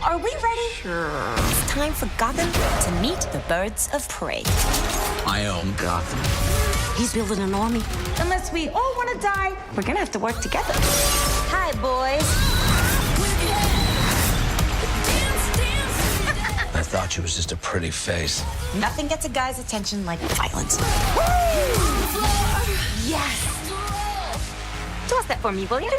Are we ready? Sure. It's time for Gotham to meet the birds of prey. I own Gotham. He's building an army. Unless we all want to die, We're gonna have to work together. Hi, boys. I thought she was just a pretty face. Nothing gets a guy's attention like violence. Yes. Toss that for me, will you?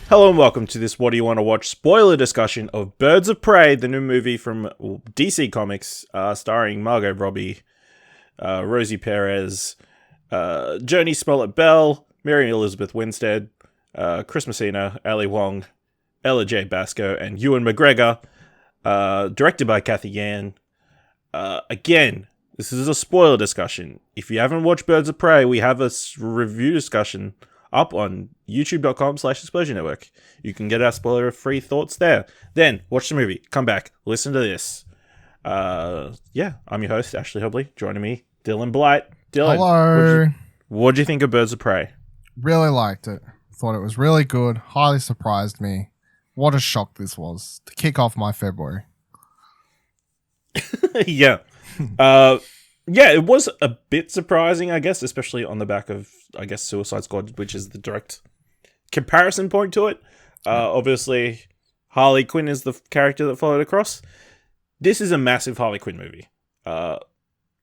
Hello and welcome to this What Do You Want to Watch spoiler discussion of Birds of Prey, the new movie from DC Comics, starring Margot Robbie, Rosie Perez, Joni Smollett-Bell, Mary Elizabeth Winstead, Chris Messina, Ali Wong, Ella J. Basco, and Ewan McGregor, directed by Kathy Yan. Again, this is a spoiler discussion. If you haven't watched Birds of Prey, we have a review discussion up on youtube.com/Explosion Network. You can get our spoiler-free thoughts there. Then, watch the movie, come back, listen to this. I'm your host, Ashley Hobley. Joining me, Dylan Blight. Dylan, hello. What'd you think of Birds of Prey? Really liked it. Thought it was really good. Highly surprised me. What a shock this was to kick off my February. Yeah. It was a bit surprising, I guess, especially on the back of, Suicide Squad, which is the direct comparison point to it. Obviously, Harley Quinn is the character that followed across. This is a massive Harley Quinn movie.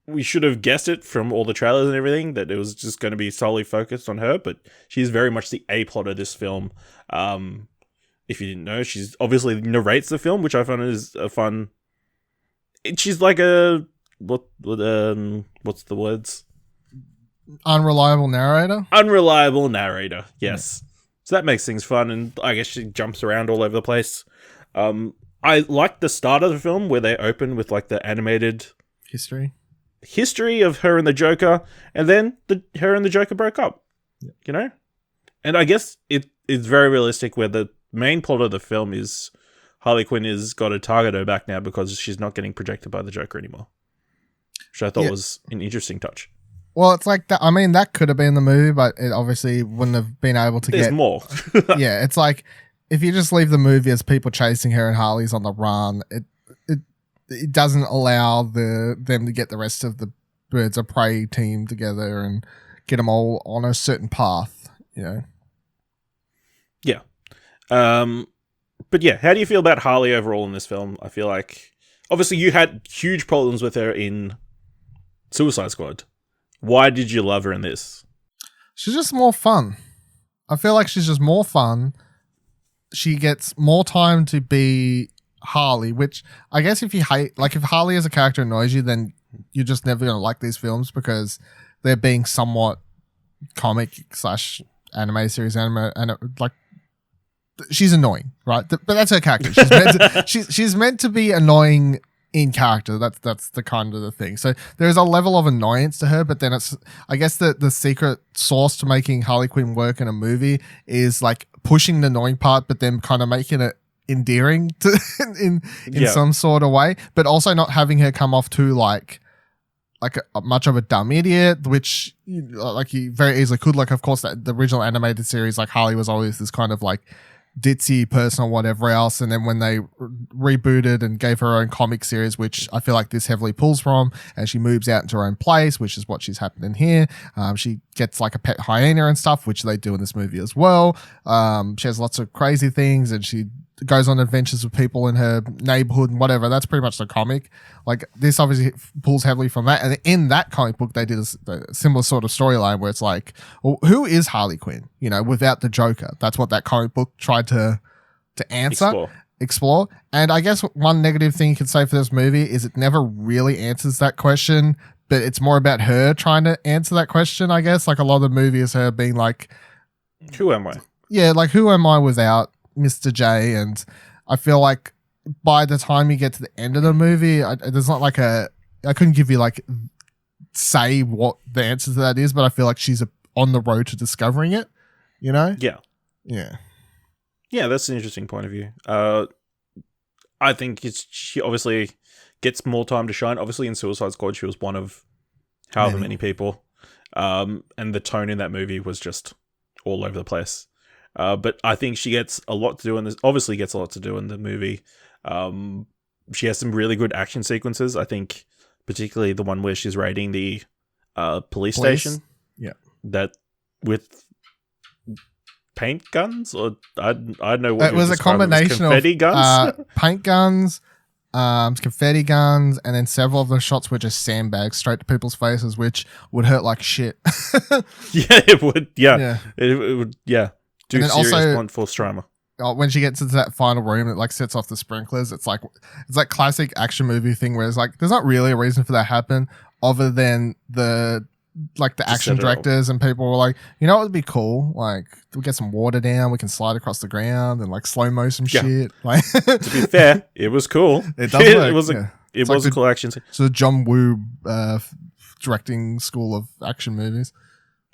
We should have guessed it from all the trailers and everything, that it was just going to be solely focused on her, but she's very much the A-plot of this film. If you didn't know, she's obviously narrates the film, which I find is a fun... She's like a... what's the words? Unreliable narrator? Unreliable narrator, yes. Yeah. So that makes things fun, and I guess she jumps around all over the place. I like the start of the film where they open with like the animated history of her and the Joker, and then her and the Joker broke up. Yeah. You know? And I guess it's very realistic where the main plot of the film is Harley Quinn has got to target her back now because she's not getting projected by the Joker anymore. Which I thought was an interesting touch. Well, it's like that. I mean, that could have been the movie, but it obviously wouldn't have been able to There's more. Yeah, it's like if you just leave the movie as people chasing her and Harley's on the run, it doesn't allow them to get the rest of the Birds of Prey team together and get them all on a certain path, you know? Yeah. But yeah, how do you feel about Harley overall in this film? I feel like, obviously you had huge problems with her in Suicide Squad. Why did you love her in this? She's just more fun. I feel like she's just more fun. She gets more time to be Harley, which I guess if you hate, like if Harley as a character annoys you, then you're just never going to like these films because they're being somewhat comic/anime series like she's annoying, right? But that's her character. She's meant to be annoying in character. That's the kind of the thing. So there's a level of annoyance to her, but then it's, I guess the secret sauce to making Harley Quinn work in a movie is like pushing the annoying part, but then kind of making it endearing to, in some sort of way, but also not having her come off too like a much of a dumb idiot, which like you very easily could. Like, of course, the original animated series, like Harley was always this kind of like ditzy person or whatever else, and then when they rebooted and gave her own comic series, which I feel like this heavily pulls from, and she moves out into her own place, which is what she's happening here. She gets like a pet hyena and stuff, which they do in this movie as well. She has lots of crazy things, and she goes on adventures with people in her neighborhood and whatever. That's pretty much the comic. Like, this obviously pulls heavily from that. And in that comic book, they did a similar sort of storyline where it's like, well, who is Harley Quinn? You know, without the Joker. That's what that comic book tried to answer, explore. And I guess one negative thing you could say for this movie is it never really answers that question, but it's more about her trying to answer that question, I guess. Like, a lot of the movie is her being like, who am I? Yeah, like, who am I without Mr. J? And I feel like by the time you get to the end of the movie, there's not like I couldn't give you like say what the answer to that is, but I feel like she's on the road to discovering it, you know? Yeah. That's an interesting point of view. I think she obviously gets more time to shine. Obviously in Suicide Squad, she was one of however many people. And the tone in that movie was just all over the place. But I think she gets a lot to do in this. Obviously, gets a lot to do in the movie. She has some really good action sequences. I think, particularly the one where she's raiding the police station. Yeah, that with paint guns, or I don't know what it was a combination confetti of guns, paint guns, confetti guns, and then several of the shots were just sandbags straight to people's faces, which would hurt like shit. Yeah, it would. Yeah, it would. Yeah, do serious also, blunt force trauma. When she gets into that final room, it like sets off the sprinklers. It's like classic action movie thing where it's like there's not really a reason for that to happen other than the action directors and people were like, you know what would be cool? Like we get some water down, we can slide across the ground and like slow mo some shit. Like to be fair, it was cool. It does work. It was a cool action scene. So John Woo directing school of action movies.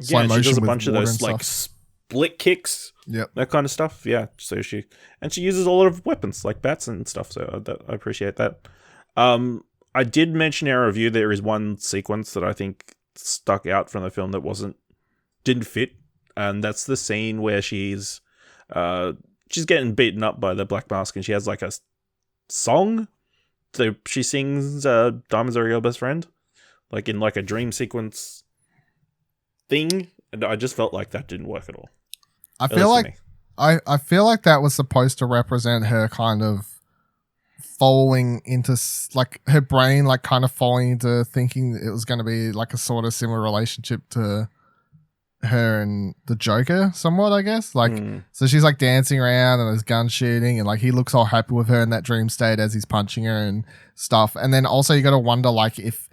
Slow motion, she does a bunch of those like split kicks. Yep. That kind of stuff. Yeah. So she uses a lot of weapons like bats and stuff. So I appreciate that. I did mention in our review there is one sequence that I think stuck out from the film that didn't fit, and that's the scene where she's getting beaten up by the Black Mask, and she has like a song. So she sings "Diamonds Are Your Best Friend," like in like a dream sequence thing, and I just felt like that didn't work at all. I feel like that was supposed to represent her kind of falling into like her brain, like kind of falling into thinking it was going to be like a sort of similar relationship to her and the Joker somewhat, I guess. Like, so she's like dancing around and there's gun shooting and like he looks all happy with her in that dream state as he's punching her and stuff. And then also you got to wonder like if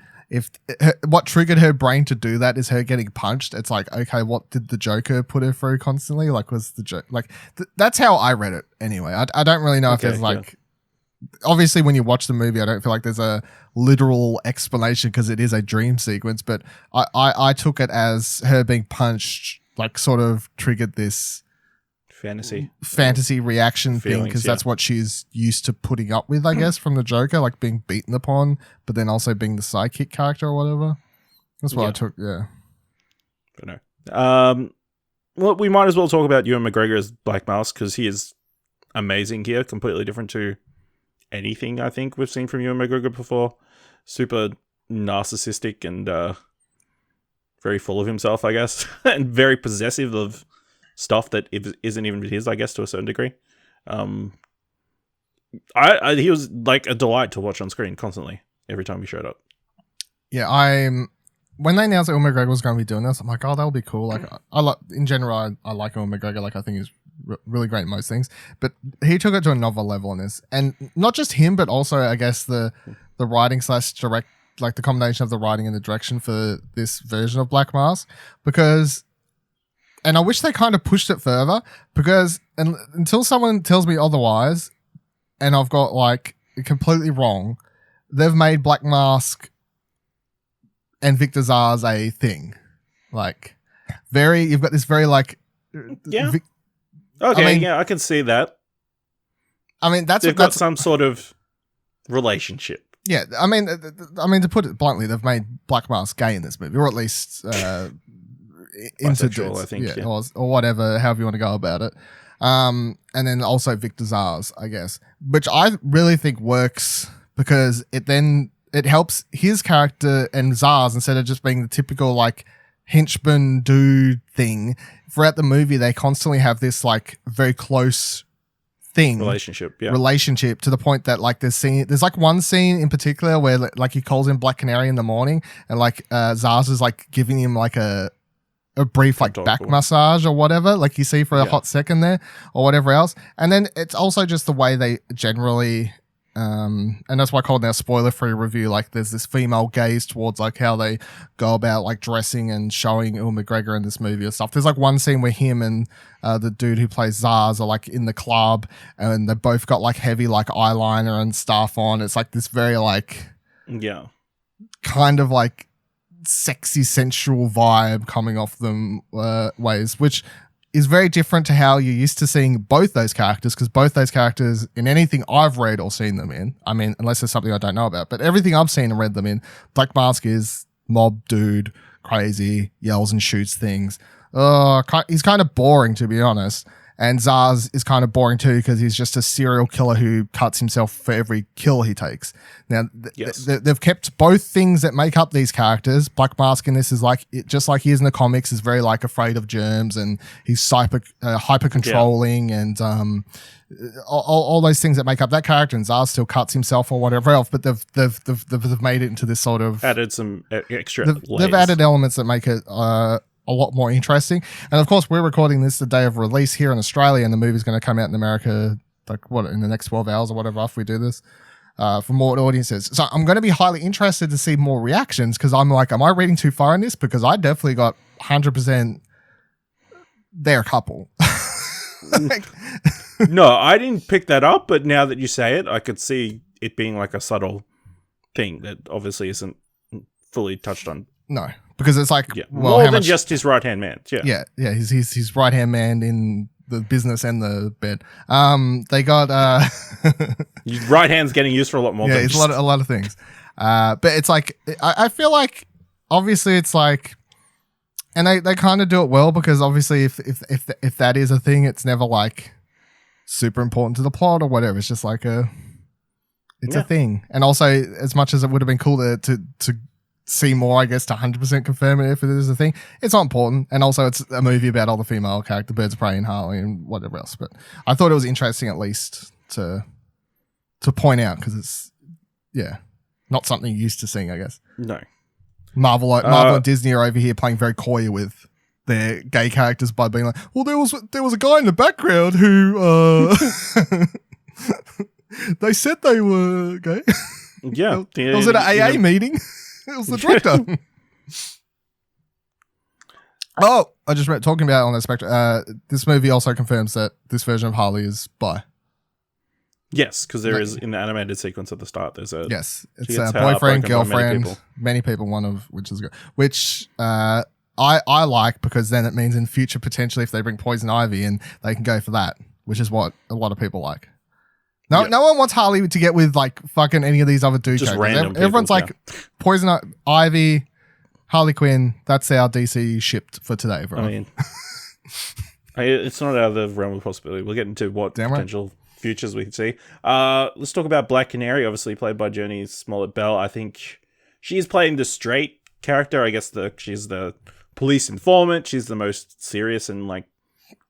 what triggered her brain to do that is her getting punched. It's like, okay, what did the Joker put her through constantly? Like was the joke like that's how I read it anyway. I don't really know if there's like obviously when you watch the movie I don't feel like there's a literal explanation because it is a dream sequence, but I took it as her being punched like sort of triggered this fantasy reaction thing because that's what she's used to putting up with, I guess, from the Joker, like being beaten upon but then also being the sidekick character or whatever. That's what I took. But no, well, we might as well talk about Ewan McGregor as Black Mask because he is amazing here, completely different to anything I think we've seen from Ewan McGregor before. Super narcissistic and very full of himself, I guess, and very possessive of stuff that isn't even his, I guess, to a certain degree. He was like a delight to watch on screen constantly every time he showed up. Yeah, when they announced that Ewan McGregor was going to be doing this, I'm like, oh, that'll be cool. Like, in general, I like Ewan McGregor. Like, I think he's really great in most things, but he took it to another level in this, and not just him, but also I guess the writing / direct, like the combination of the writing and the direction for this version of Black Mask, because, and I wish they kind of pushed it further because until someone tells me otherwise, and I've got like completely wrong, they've made Black Mask and Victor Zsasz a thing, like you've got this very like okay, I can see that. I mean, they've got some sort of relationship. Yeah, I mean, to put it bluntly, they've made Black Mask gay in this movie, or at least bisexual, I think, or whatever, however you want to go about it. And then also Victor Zsasz, I guess, which I really think works because it helps his character and Zsasz, instead of just being the typical like henchman dude thing. Throughout the movie, they constantly have this like very close relationship to the point that like there's like one scene in particular where like he calls him Black Canary in the morning, and like Zsasz is like giving him like a brief like back massage or whatever, like you see for a hot second there or whatever else. And then it's also just the way they generally and that's why I called it now spoiler-free review. Like, there's this female gaze towards like how they go about like dressing and showing Ewan McGregor in this movie and stuff. There's like one scene where him and the dude who plays Zsasz are like in the club, and they both got like heavy like eyeliner and stuff on. It's like this very like kind of like sexy sensual vibe coming off them ways, which is very different to how you're used to seeing both those characters, because both those characters, in anything I've read or seen them in, I mean, unless there's something I don't know about, but everything I've seen and read them in, Black Mask is mob dude, crazy, yells and shoots things. He's kind of boring, to be honest. And Zaz is kind of boring too because he's just a serial killer who cuts himself for every kill he takes. Now, they've kept both things that make up these characters. Black Mask in this is just like he is in the comics, is very like afraid of germs, and he's hyper controlling, and all those things that make up that character. And Zaz still cuts himself or whatever else, but they've made it into this sort of added some extra. They've added elements that make it a lot more interesting. And of course, we're recording this the day of release here in Australia, and the movie's going to come out in America in the next 12 hours or whatever after we do this, for more audiences. So I'm going to be highly interested to see more reactions, because I'm like, am I reading too far in this? Because I definitely got 100% they're a couple. No, I didn't pick that up, but now that you say it, I could see it being like a subtle thing that obviously isn't fully touched on. No, because it's like more than just his right hand man. Yeah. He's his right hand man in the business and the bed. They got His right hand's getting used for a lot more. Yeah, than it's a lot of things. But it's like I feel like obviously it's like, and they kind of do it well, because obviously if that is a thing, it's never like super important to the plot or whatever. It's just like a thing. And also, as much as it would have been cool to see more, I guess, to 100% confirm it if it is a thing, it's not important. And also, it's a movie about all the female characters, Birds of Prey and Harley and whatever else. But I thought it was interesting, at least to point out, because it's not something you're used to seeing, I guess. No. Marvel and Disney are over here playing very coy with their gay characters by being like, well, there was a guy in the background who they said they were gay. Yeah. It was at an AA meeting. It was the director. Oh, I just read talking about it on the spectrum. This movie also confirms that this version of Harley is bi. Yes, because there is, in the animated sequence at the start, there's a it's a boyfriend, girlfriend, many people, one of which is good. Which I like, because then it means in future, potentially, if they bring Poison Ivy in, they can go for that, which is what a lot of people like. No one wants Harley to get with like fucking any of these other dude just characters. Random Everyone's people, like Poison Ivy, Harley Quinn. That's our DC shipped for today, bro. I mean, it's not out of the realm of possibility. We'll get into what potential futures we could see. Let's talk about Black Canary, obviously played by Jurnee Smollett-Bell. I think she's playing the straight character. I guess she's the police informant. She's the most serious and like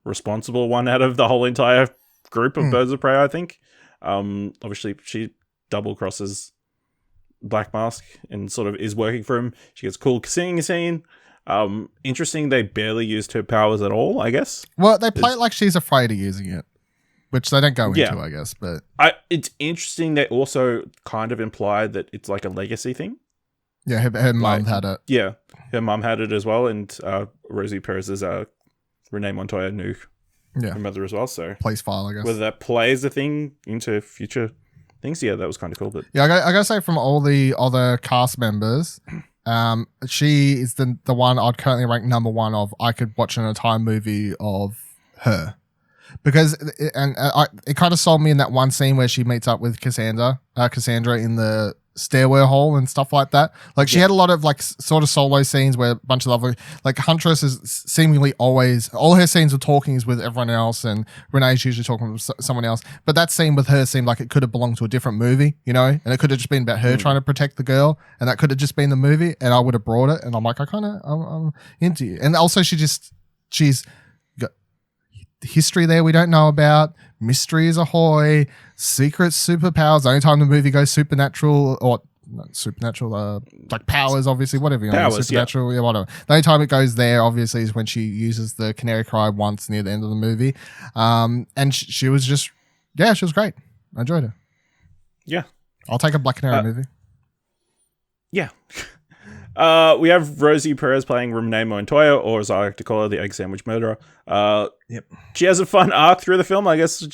responsible one out of the whole entire group of Birds of Prey, I think. Obviously she double crosses Black Mask and sort of is working for him. She gets a cool singing scene. Interesting, they barely used her powers at all, I guess. Well, they play it like she's afraid of using it, which they don't go into, I guess. But it's interesting, they also kind of implied that it's like a legacy thing. Yeah, her mum had it. Yeah, her mum had it as well, and Rosie Perez's Renee Montoya knew her mother as well. So police file, I guess. Whether that plays a thing into future things, that was kind of cool. But yeah, I gotta say, from all the other cast members, she is the one I'd currently rank number one of. I could watch an entire movie of her, because it kind of sold me in that one scene where she meets up with Cassandra in the stairwell hall and stuff like that. Like she had a lot of like sort of solo scenes where a bunch of lovely, like Huntress is seemingly always, all her scenes of talking is with everyone else, and Renee's usually talking with someone else. But that scene with her seemed like it could have belonged to a different movie, and it could have just been about her trying to protect the girl, and that could have just been the movie, and I would have brought it. And I'm like, I'm into you. And also she's got history there we don't know about, mysteries ahoy, secret superpowers. The only time the movie goes supernatural, or not supernatural, like powers, obviously, whatever you know, supernatural, whatever. The only time it goes there, obviously, is when she uses the Canary cry once near the end of the movie. And she was just, she was great. I enjoyed her. Yeah. I'll take a Black Canary movie. Yeah. We have Rosie Perez playing Renee Montoya, or as I like to call her, the egg sandwich murderer. She has a fun arc through the film, I guess.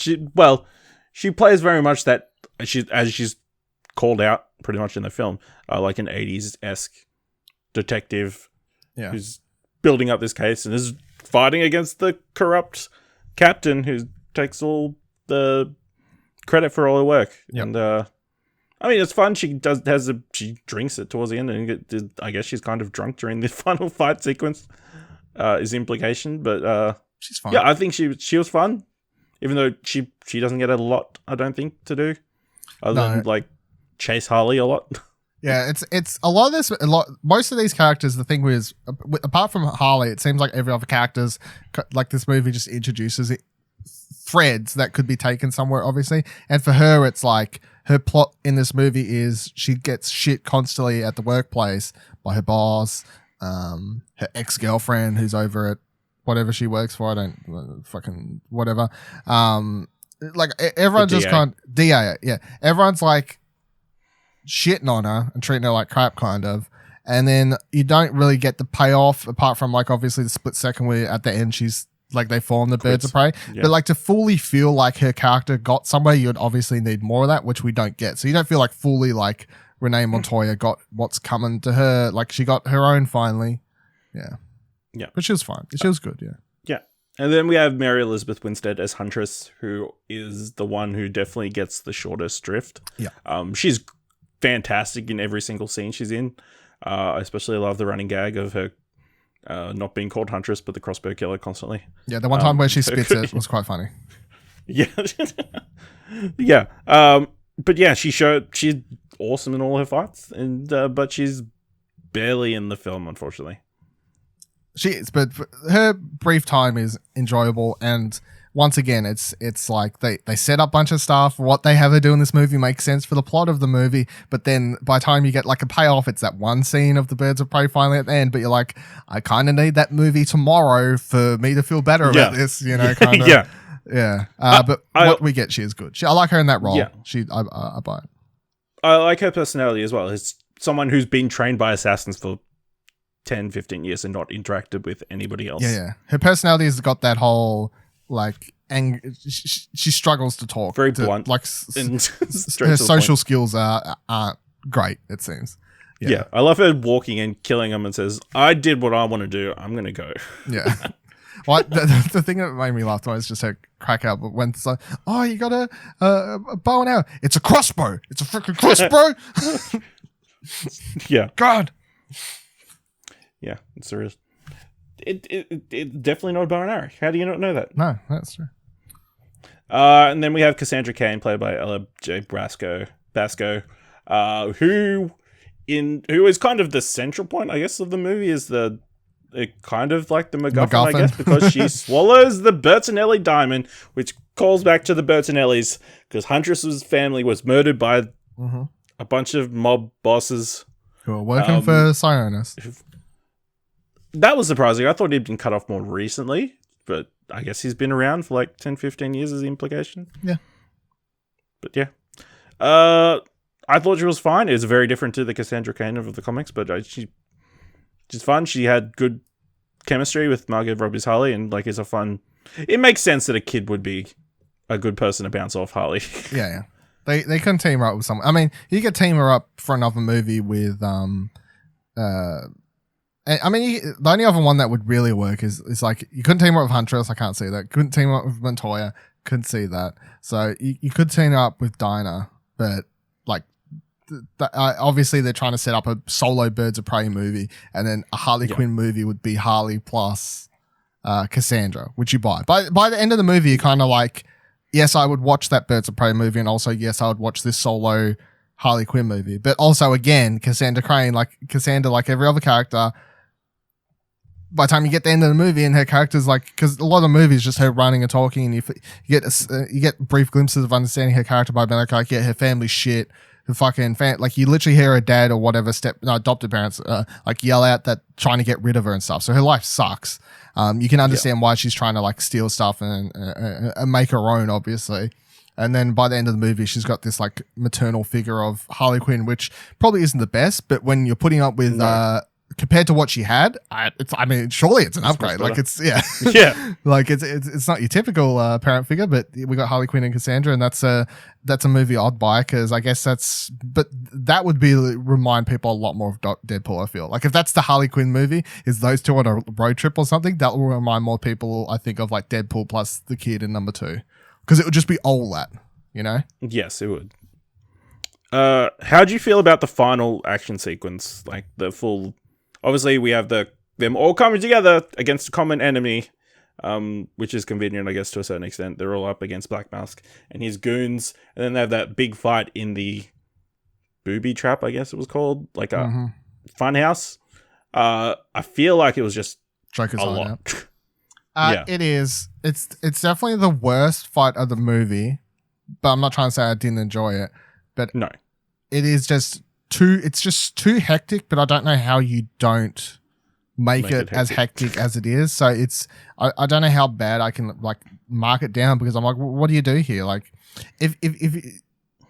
She plays very much that, as she's called out pretty much in the film, like an 80s-esque detective who's building up this case and is fighting against the corrupt captain who takes all the credit for all her work. And I mean, it's fun. She drinks it towards the end, and I guess she's kind of drunk during the final fight sequence. Is the implication, but she's fine. Yeah, I think she was fun, even though she doesn't get a lot, I don't think, to do, other than like chase Harley a lot. Yeah, it's a lot of this. Most of these characters, the thing is, apart from Harley, it seems like every other character's like this movie just introduces threads that could be taken somewhere, obviously. And for her, it's like her plot in this movie is she gets shit constantly at the workplace by her boss, her ex-girlfriend who's over at whatever she works for. I don't fucking whatever. Like everyone just can't DA. Yeah, everyone's like shitting on her and treating her like crap, kind of. And then you don't really get the payoff apart from like obviously the split second where at the end she's like they form the birds of prey. Yeah. But like to fully feel like her character got somewhere, you'd obviously need more of that, which we don't get. So you don't feel like fully like Renee Montoya got what's coming to her. Like she got her own finally. Yeah. Yeah. But she was fine. She was good. Yeah. Yeah. And then we have Mary Elizabeth Winstead as Huntress, who is the one who definitely gets the shortest drift. Yeah. She's fantastic in every single scene she's in. I especially love the running gag of her not being called Huntress, but the crossbow killer constantly. Yeah, the one time where she spits it was quite funny. Yeah. Yeah. But yeah, she's awesome in all her fights, and but she's barely in the film, unfortunately. She is, but her brief time is enjoyable, and once again, it's like they set up a bunch of stuff. What they have her do in this movie makes sense for the plot of the movie, but then by the time you get like a payoff, it's that one scene of the birds of prey finally at the end, but you're like, I kind of need that movie tomorrow for me to feel better about this, you know, kind of. Yeah. But what we get, she is good. I like her in that role. Yeah. I buy it. I like her personality as well. As someone who's been trained by assassins for 10, 15 years and not interacted with anybody else. Yeah. Her personality has got that whole like she struggles to talk. Very blunt. Like her social skills aren't great, it seems. Yeah. I love her walking and killing them and says, I did what I want to do. I'm going to go. Yeah. Well, the thing that made me laugh the most is just her crack out when it's like, oh, you got a bow and arrow. It's a crossbow. It's a freaking crossbow. Yeah. God. Yeah, it's serious. It's definitely not a bow and arrow. How do you not know that? No, that's true. And then we have Cassandra Cain, played by Ella J. Basco, who is kind of the central point, I guess, of the movie. Is kind of like the MacGuffin, I guess, because she swallows the Bertinelli diamond, which calls back to the Bertinellis, because Huntress's family was murdered by a bunch of mob bosses who are working for Sionis. That was surprising. I thought he'd been cut off more recently, but I guess he's been around for like 10, 15 years as the implication. Yeah. But yeah. I thought she was fine. It was very different to the Cassandra Cain of the comics, but she's fun. She had good chemistry with Margot Robbie's Harley, and like it's a fun... It makes sense that a kid would be a good person to bounce off Harley. Yeah. They couldn't team her up with someone. I mean, you could team her up for another movie with... I mean, the only other one that would really work is like you couldn't team her up with Huntress. I can't see that. Couldn't team her up with Montoya. Couldn't see that. So you could team her up with Dinah, but like obviously they're trying to set up a solo Birds of Prey movie, and then a Harley Quinn movie would be Harley plus Cassandra, which you buy. By the end of the movie, you're kind of like, yes, I would watch that Birds of Prey movie, and also yes, I would watch this solo Harley Quinn movie. But also again, Cassandra Cain, like every other character. By the time you get to the end of the movie and her character's like, because a lot of the movie is just her running and talking, and you get brief glimpses of understanding her character by being like, yeah, her family's shit, her fucking like you literally hear her dad or whatever adopted parents like yell out that trying to get rid of her and stuff. So her life sucks. You can understand why she's trying to like steal stuff and make her own, obviously. And then by the end of the movie, she's got this like maternal figure of Harley Quinn, which probably isn't the best, but when you're putting up with compared to what she had, surely it's an upgrade. Like it's like it's not your typical parent figure, but we got Harley Quinn and Cassandra, and that's a movie I'd buy, because I guess that would remind people a lot more of Deadpool. I feel like if that's the Harley Quinn movie, is those two on a road trip or something, that will remind more people, I think, of like Deadpool plus the kid in number 2, because it would just be all that, you know? Yes, it would. How do you feel about the final action sequence, like the full? Obviously, we have them all coming together against a common enemy, which is convenient, I guess, to a certain extent. They're all up against Black Mask and his goons, and then they have that big fight in the booby trap, I guess it was called, like a fun house. I feel like it was just Joker's a hideout. lot. Yeah. It is. It's definitely the worst fight of the movie, but I'm not trying to say I didn't enjoy it. But No. it is just too. It's just too hectic. But I don't know how you don't make it as hectic as it is. So it's. I don't know how bad I can like mark it down, because I'm like, what do you do here? Like, if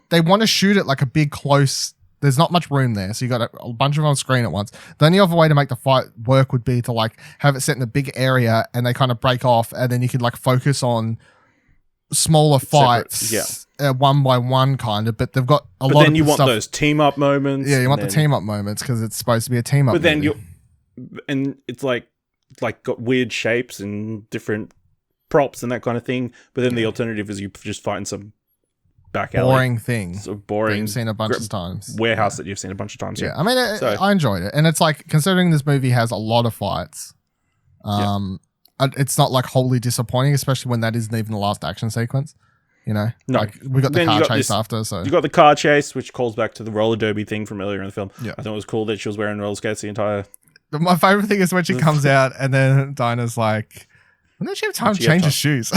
they want to shoot it like a big close. There's not much room there, so you got a bunch of them on screen at once. The only other way to make the fight work would be to like have it set in a big area and they kind of break off, and then you could like focus on smaller fights, one by one kind of. But they've got a lot. But then you want those team up moments. Yeah, you want the team up moments because it's supposed to be a team up. But then and it's like got weird shapes and different props and that kind of thing. But then the alternative is you just fighting some back alley. Boring thing. So boring. You've seen a bunch of times. Warehouse that you've seen a bunch of times. Yeah, I mean, I enjoyed it. And it's like, considering this movie has a lot of fights, it's not like wholly disappointing, especially when that isn't even the last action sequence. You know? No. Like, we got the car chase after, so. You got the car chase, which calls back to the roller derby thing from earlier in the film. Yeah. I thought it was cool that she was wearing roller skates the entire... But my favorite thing is when she comes out and then Dinah's like, when did she have time to change her shoes?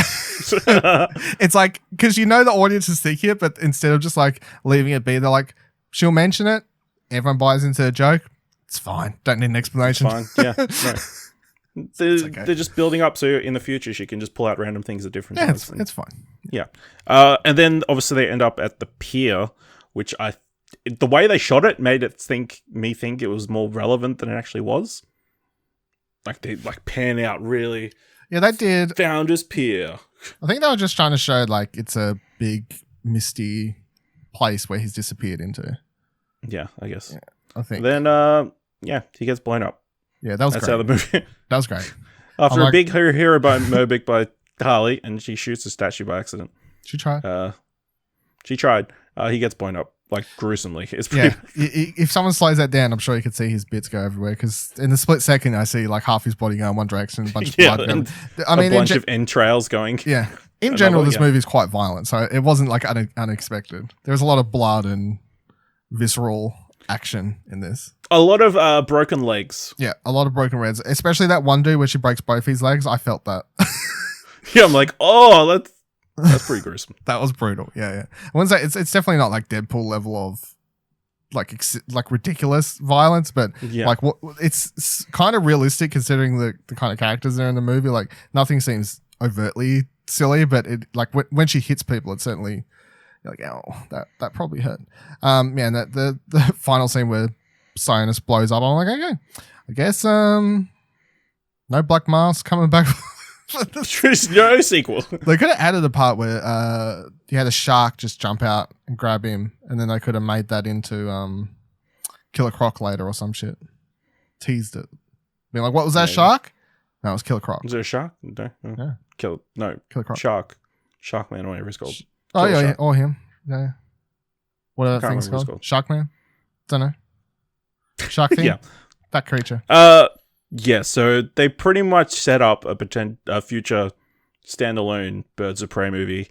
It's like, because you know the audience is thinking it, but instead of just like leaving it be, they're like, she'll mention it, everyone buys into the joke, it's fine, don't need an explanation. It's fine, yeah. No. They're just building up so in the future she can just pull out random things at different times. It's fine. Yeah. And then obviously they end up at the pier, which the way they shot it made it me think it was more relevant than it actually was. Like they pan out really... Yeah, they did. Founders Pier. I think they were just trying to show like it's a big misty place where he's disappeared into. Yeah, I guess. Yeah, I think. Then, he gets blown up. Yeah, that was That's great. how the movie. That was great. After a big hero by Mobic by Harley, and she shoots a statue by accident. She tried. He gets blown up like gruesomely. It's pretty. Yeah. If someone slows that down, I'm sure you could see his bits go everywhere. Because in the split second, I see like half his body going one direction, a bunch of blood going. I mean, a bunch of entrails going. Yeah. In general, this movie is quite violent, so it wasn't like unexpected. There was a lot of blood and visceral action in this. A lot of broken legs. Yeah, a lot of broken reds, especially that one dude where she breaks both his legs. I felt that. Yeah, I'm like, oh, that's pretty gruesome. That was brutal. Yeah. I wouldn't say it's definitely not like Deadpool level of like ridiculous violence, but like it's kind of realistic considering the kind of characters there in the movie. Like nothing seems overtly silly, but it like when she hits people, it's certainly you're like, oh, that probably hurt. And that the final scene where Sionus blows up, I'm like, okay, I guess no Black Mask coming back. There's no sequel. They could have added a part where you had a shark just jump out and grab him, and then they could have made that into Killer Croc later or some shit. Teased it. Being like, what was that shark? No, it was Killer Croc. Was there a shark? No. Yeah. Killer Croc. Sharkman or whatever it's called. Oh, yeah, or him. Yeah. What are that things called? Sharkman? Don't know. Shark thing? Yeah. That creature. Yeah, so they pretty much set up a future standalone Birds of Prey movie,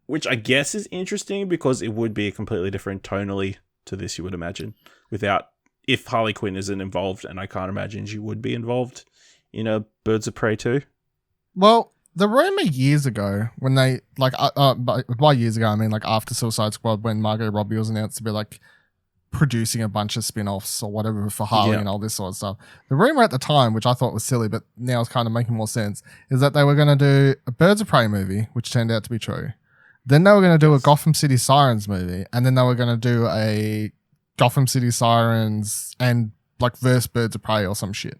which I guess is interesting because it would be a completely different tonally to this, you would imagine, if Harley Quinn isn't involved, and I can't imagine she would be involved in a Birds of Prey 2. Well, the rumor years ago, when they, like, by years ago, I mean, like, after Suicide Squad, when Margot Robbie was announced to be, like, producing a bunch of spin-offs or whatever for Harley and all this sort of stuff. The rumor at the time, which I thought was silly, but now it's kind of making more sense, is that they were going to do a Birds of Prey movie, which turned out to be true. Then they were going to do a Gotham City Sirens movie, and then they were going to do a Gotham City Sirens and like verse Birds of Prey or some shit.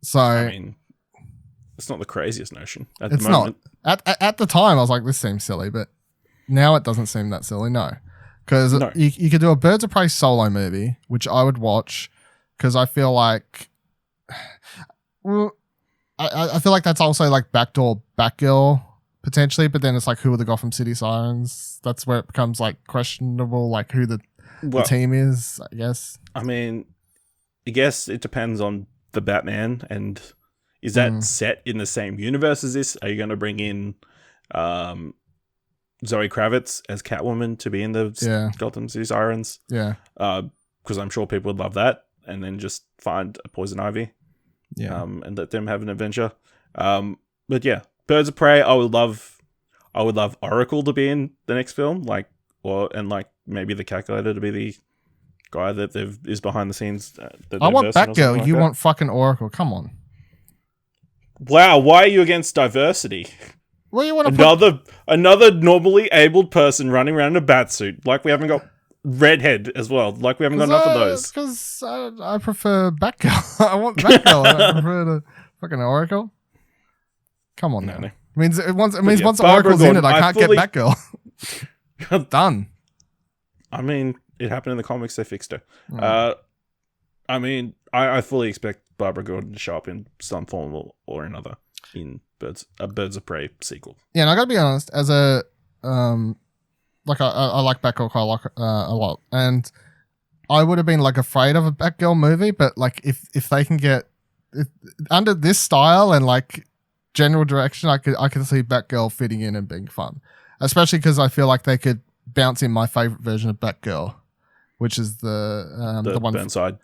So I mean, it's not the craziest notion at the moment. Not. At the time, I was like, this seems silly, but now it doesn't seem that silly. No. Because you could do a Birds of Prey solo movie, which I would watch, because I feel like, I feel like that's also like backdoor Batgirl potentially, but then it's like, who are the Gotham City Sirens? That's where it becomes like questionable, like who the team is, I guess. I mean, I guess it depends on the Batman, and Is that set in the same universe as this? Are you going to bring in Zoe Kravitz as Catwoman to be in the Gotham City Sirens? Yeah. Because I'm sure people would love that. And then just find a Poison Ivy. Yeah. And let them have an adventure. But yeah, Birds of Prey, I would love Oracle to be in the next film, and maybe the Calculator to be the guy that is behind the scenes. I want Batgirl. You want fucking Oracle. Come on. Wow, why are you against diversity? Well, you want another normally abled person running around in a batsuit. Like we haven't got redhead as well. Like we haven't got enough of those. Because I prefer Batgirl. I want Batgirl. I prefer the fucking Oracle. Come on now. No. It means once Oracle's in it, I can't get Batgirl. Done. I mean, it happened in the comics. They fixed her. I mean, I fully expect Barbara Gordon to show up in some form or another in Birds of Prey sequel. Yeah, and I gotta be honest, as a I like Batgirl quite a lot, and I would have been afraid of a Batgirl movie, but if they can get under this style and general direction, I could see Batgirl fitting in and being fun, especially because I feel like they could bounce in my favorite version of Batgirl, which is the one Burnside.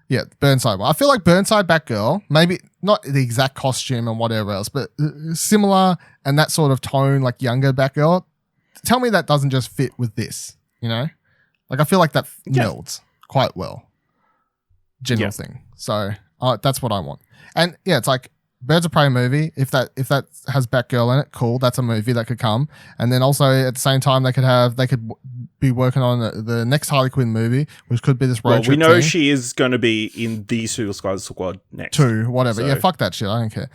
Yeah, Burnside one. I feel like Burnside Batgirl, maybe not the exact costume and whatever else, but similar and that sort of tone, younger Batgirl. Tell me that doesn't just fit with this, you know? I feel like that melds quite well. General thing. So that's what I want. And yeah, it's Birds of Prey movie. If that has Batgirl in it, cool. That's a movie that could come. And then also at the same time, they could be working on the next Harley Quinn movie, which could be this road trip. We know thing. she is going to be in the Suicide Squad next. 2, whatever. So. Yeah, fuck that shit. I don't care.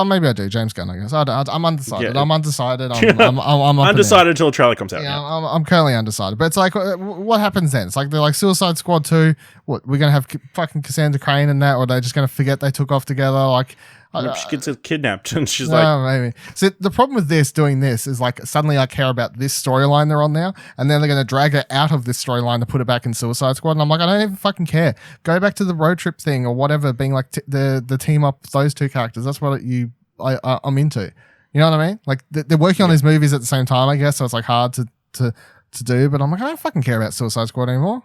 Maybe I do. James Gunn, I guess. I'm undecided. Yeah. I'm undecided. I'm undecided until the trailer comes out. Yeah, I'm currently undecided. But it's what happens then? It's they're Suicide Squad 2. What, we're going to have fucking Cassandra Cain in that, or are they just going to forget they took off together? She gets kidnapped and she's maybe. So the problem with doing this is suddenly I care about this storyline they're on now, and then they're going to drag her out of this storyline to put it back in Suicide Squad, and I'm I don't even fucking care. Go back to the road trip thing or whatever, being the team up those two characters. That's what I'm into. You know what I mean? They're working on these movies at the same time, I guess, so it's hard to do. But I'm I don't fucking care about Suicide Squad anymore.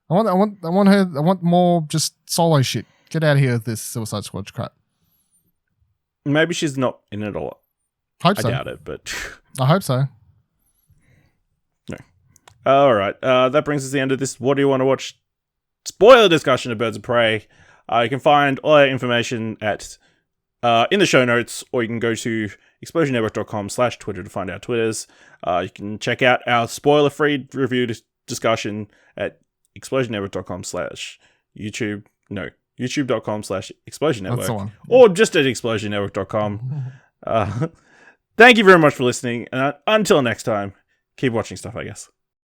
I want more just solo shit. Get out of here with this Suicide Squad crap. Maybe she's not in it all. Hope so. I doubt it, but I hope so. No. All right. That brings us to the end of this. What do you want to watch? Spoiler discussion of Birds of Prey. You can find all that information in the show notes, or you can go to explosionnetwork.com/Twitter to find our Twitters. You can check out our spoiler-free review discussion at explosionnetwork.com/YouTube. No. youtube.com/Explosion Network, or just at explosionnetwork.com. Thank you very much for listening, and until next time, keep watching stuff, I guess.